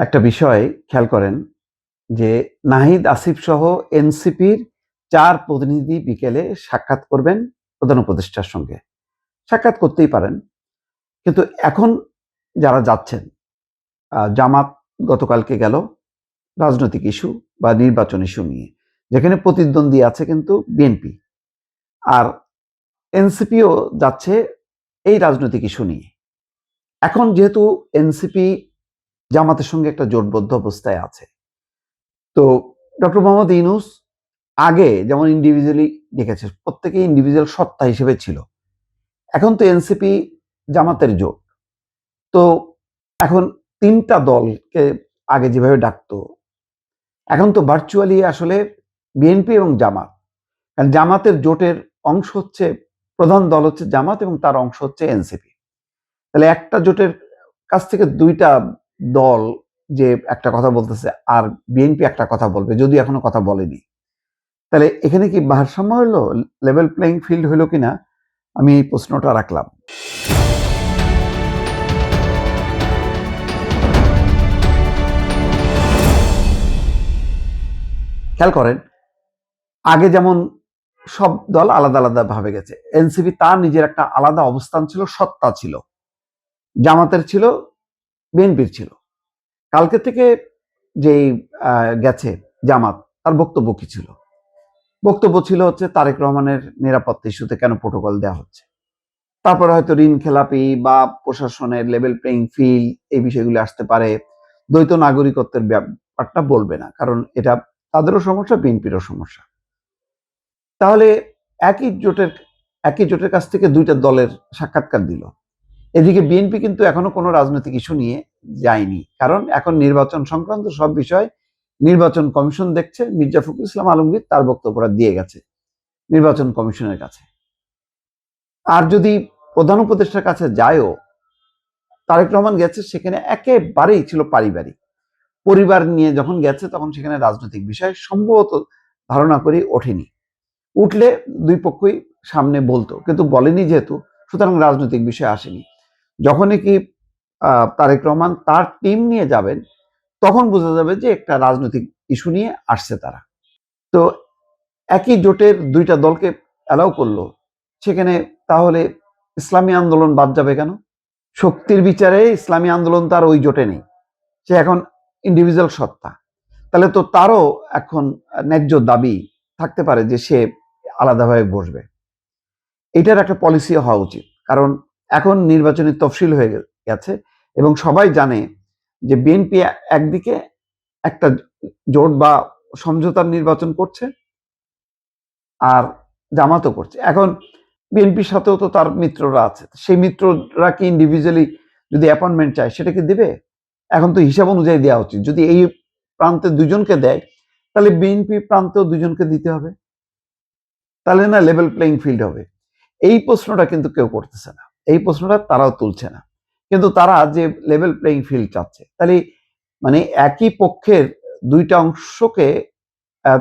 একটা বিষয় খেয়াল করেন যে নাহিদ আসিফ সহ এনসিপির 4 প্রতিনিধি বিকেলে সাক্ষাৎ করবেন প্রধান উপদেষ্টার সঙ্গে। সাক্ষাৎ করতেই পারেন। কিন্তু এখন যারা যাচ্ছেন, জামাত গতকালকে গেল রাজনৈতিক ইস্যু বা নির্বাচন ইস্যু নিয়ে, যেখানে প্রতিদ্বন্দ্বী আছে কিন্তু বিএনপি। আর এনসিপিও যাচ্ছে এই রাজনৈতিক ইস্যু নিয়ে। এখন যেহেতু এনসিপি জামাতের সঙ্গে একটা জোটবদ্ধ অবস্থায় আছে, তো ডক্টর মোহাম্মদ ইউনূস আগে যেমন ইন্ডিভিজুয়ালি দেখেছে, প্রত্যেকেই ইন্ডিভিজুয়াল সত্তা হিসেবে ছিল। এখন তো এনসিপি জামাতের জোট, তো এখন 3টা দলকে আগে যেভাবে ডাকতো, এখন তো ভার্চুয়ালি আসলে বিএনপি এবং জামাত। কারণ জামাতের জোটের অংশ হচ্ছে, প্রধান দল হচ্ছে জামাত এবং তার অংশ হচ্ছে এনসিপি। তাহলে একটা জোটের কাছ থেকে 2টা দল যে একটা কথা বলতেছে আর বিএনপি একটা কথা বলবে, যদিও এখনো কথা বলেনি। তাহলে এখানে কি ভারসাম্য হলো, লেভেল প্লেইং ফিল্ড হলো কিনা, আমি এই প্রশ্নটা রাখলাম। খেয়াল করেন, আগে যেমন সব দল আলাদা আলাদা ভাবে গেছে, এনসিপি তার নিজের একটা আলাদা অবস্থান ছিল, সত্তা ছিল, জামাতের ছিল, বিএনপির ছিল। কালকে থেকে যেই গেছে জামাত, তার বক্তব্য কি ছিল? বক্তব্য ছিল হচ্ছে তারেক রহমানের নিরাপত্তা ইস্যুতে কেন প্রোটোকল দেওয়া হচ্ছে, তারপরে হয়তো ঋণ খেলাপি বা প্রশাসনের লেভেল প্লেইং ফিল্ড, এই বিষয়গুলো আসতে পারে। দ্বৈত নাগরিকত্বের ব্যাপারটা বলবে না, কারণ এটা তাদেরও সমস্যা, বিএনপিরও সমস্যা। তাহলে একই জোটের কাছ থেকে 2টা দলের সাক্ষাৎকার দিল। এদিকে বিএনপি কিন্তু এখনো কোনো রাজনৈতিক ইস্যু নিয়ে যায়নি, কারণ এখন নির্বাচন সংক্রান্ত সব বিষয় নির্বাচন কমিশন দেখছে। মির্জা ফখরুল ইসলাম আলমগীর তার বক্তব্যটা দিয়ে গেছে নির্বাচন কমিশনের কাছে। আর যদি প্রধান উপদেষ্টার কাছে যায়ও, তারেক রহমান গেছে সেখানে একেবারেই ছিল পারিবারিক, পরিবার নিয়ে যখন গেছে তখন সেখানে রাজনৈতিক বিষয় সম্ভবত ধারণা করি ওঠেনি। উঠলে দুই পক্ষই সামনে বলতো, কিন্তু বলেনি যেহেতু, সুতরাং রাজনৈতিক বিষয় আসেনি। যখনই কি তারেক রহমান তার টিম নিয়ে যাবেন, তখন বোঝা যাবে যে একটা রাজনৈতিক ইস্যু নিয়ে আসছে তারা। তো একই জোটের 2টা দলকে অ্যালাউ করলো, সেখানে তাহলে ইসলামী আন্দোলন বাদ যাবে কেন? শক্তির বিচারে ইসলামী আন্দোলন তার ওই জোটে নেই, সে এখন ইন্ডিভিজুয়াল সত্তা। তাহলে তো তারও এখন ন্যায্য দাবি থাকতে পারে যে সে আলাদাভাবে বসবে। এটার একটা পলিসি হওয়া উচিত, কারণ এখন নির্বাচনী তফসিল হয়ে গেছে এবং সবাই জানে যে বিএনপি একদিকে একটা জোট বা সমঝোতার নির্বাচন করছে, আর জামাতও করছে। এখন বিএনপির সাথেও তো তার মিত্ররা আছে, সেই মিত্ররা কি ইন্ডিভিজুয়ালি যদি অ্যাপয়েন্টমেন্ট চায় সেটা কি দিবে? এখন তো হিসাব অনুযায়ী দেওয়া উচিত। যদি এই প্রান্তে 2জনকে দেয়, তাহলে বিএনপি প্রান্তেও 2জনকে দিতে হবে, তাহলে না লেভেল প্লেইং ফিল্ড হবে। এই প্রশ্নটা কিন্তু কেউ করতেছে না, এই প্রশ্নটা তারাও তুলছে না, কিন্তু তারা যে লেভেল প্লেইং ফিল্ড চাচ্ছে, তাহলে মানে একই পক্ষের 2টা অংশকে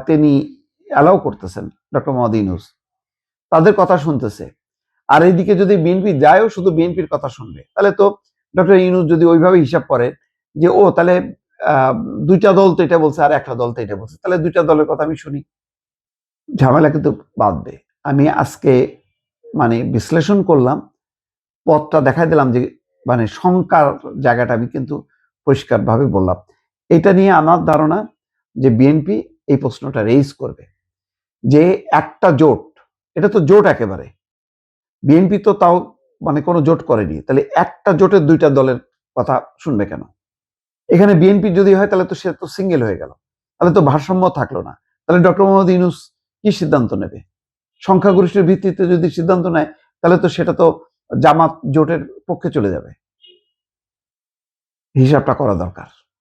তিনি অ্যালাউ করতেছেন, ডক্টর মোহাম্মদ ইউনূস তাদের কথা শুনতেছে। আর এইদিকে যদি বিএনপি যায়ও শুধু বিএনপির কথা শুনবে, তাহলে তো ডক্টর ইউনূস যদি ওইভাবে হিসাব করে যে ও তাহলে 2টা দল তো এটা বলছে আর একটা দল তো এটা বলছে, তাহলে 2টা দলের কথা আমি শুনি, ঝামেলা কিন্তু বাঁধবে। আমি আজকে মানে বিশ্লেষণ করলাম, পথটা দেখাই দিলাম যে মানে শঙ্কার জায়গাটা আমি কিন্তু পরিষ্কারভাবে বললাম। এটা নিয়ে আমার ধারণা যে বিএনপি এই প্রশ্নটা রেইজ করবে যে একটা জোট, এটা তো জোট একেবারে, বিএনপি তো তাও মানে কোনো জোট করেনি, তাহলে একটা জোটের 2টা দলের কথা শুনবে কেন? এখানে বিএনপি যদি হয় তাহলে তো সে তো সিঙ্গেল হয়ে গেল, তাহলে তো ভারসাম্য থাকলো না। তাহলে ডক্টর মোহাম্মদ ইউনূস কি সিদ্ধান্ত নেবে? সংখ্যাগরিষ্ঠের ভিত্তিতে যদি সিদ্ধান্ত নেয়, তাহলে তো সেটা তো জামাত জোটের পক্ষে চলে যাবে। হিসাবটা করা দরকার।